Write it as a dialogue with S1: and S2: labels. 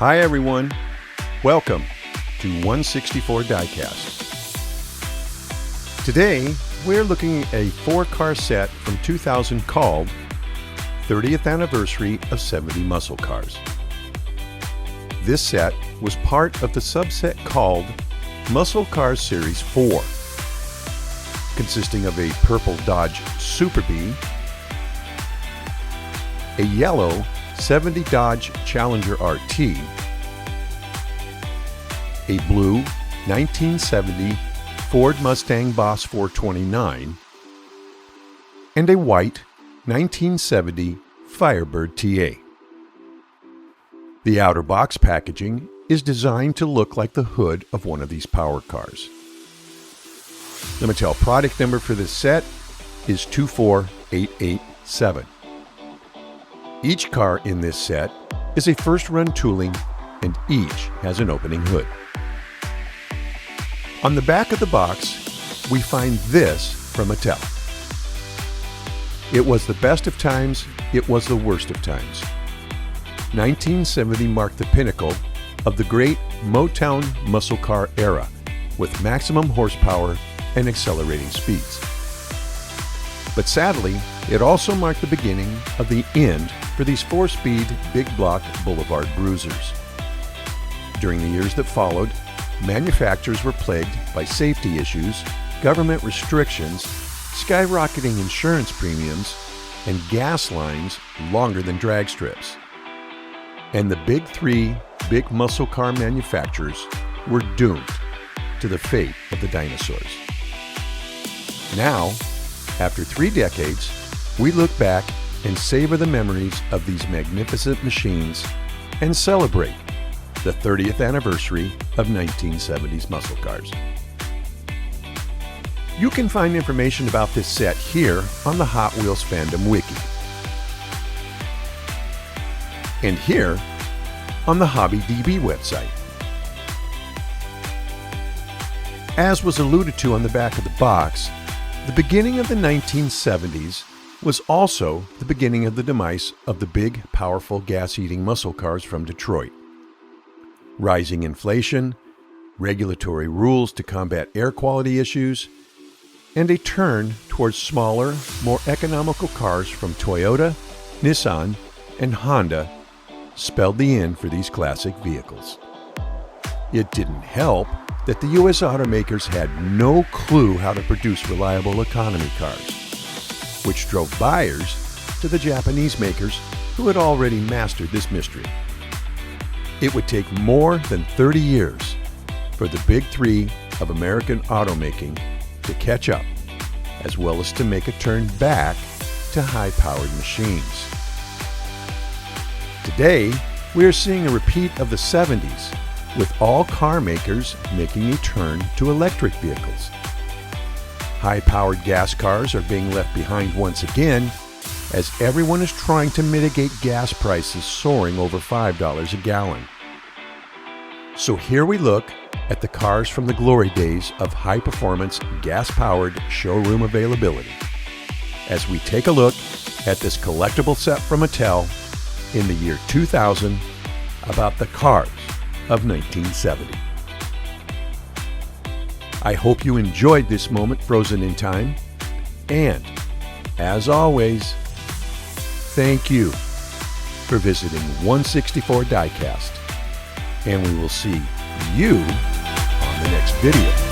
S1: Hi everyone, welcome to 164 Diecast. Today we're looking at a 4-car set from 2000 called 30th Anniversary of 70 Muscle Cars. This set was part of the subset called Muscle Cars Series 4, consisting of a purple Dodge Super Bee, a yellow 70 Dodge Challenger RT, a blue 1970 Ford Mustang Boss 429, and a white 1970 Firebird TA. The outer box packaging is designed to look like the hood of one of these power cars. The Mattel product number for this set is 24887. Each car in this set is a first-run tooling and each has an opening hood. On the back of the box, we find this from Mattel. It was the best of times, it was the worst of times. 1970 marked the pinnacle of the great Motown muscle car era with maximum horsepower and accelerating speeds. But sadly, it also marked the beginning of the end for these 4-speed big block boulevard bruisers. During the years that followed, manufacturers were plagued by safety issues, government restrictions, skyrocketing insurance premiums, and gas lines longer than drag strips. And the big 3 big muscle car manufacturers were doomed to the fate of the dinosaurs. Now, after 3 decades, we look back and savor the memories of these magnificent machines and celebrate the 30th anniversary of 1970s muscle cars. You can find information about this set here on the Hot Wheels Fandom Wiki, and here on the HobbyDB website. As was alluded to on the back of the box, the beginning of the 1970s was also the beginning of the demise of the big, powerful gas-eating muscle cars from Detroit. Rising inflation, regulatory rules to combat air quality issues, and a turn towards smaller, more economical cars from Toyota, Nissan, and Honda spelled the end for these classic vehicles. It didn't help that the U.S. automakers had no clue how to produce reliable economy cars, which drove buyers to the Japanese makers who had already mastered this mystery. It would take more than 30 years for the big 3 of American automaking to catch up, as well as to make a turn back to high-powered machines. Today, we are seeing a repeat of the 70s, with all car makers making a turn to electric vehicles. High-powered gas cars are being left behind once again, as everyone is trying to mitigate gas prices soaring over $5 a gallon. So here we look at the cars from the glory days of high-performance, gas-powered showroom availability, as we take a look at this collectible set from Mattel in the year 2000 about the cars of 1970. I hope you enjoyed this moment frozen in time, and as always, thank you for visiting 164 Diecast, and we will see you on the next video.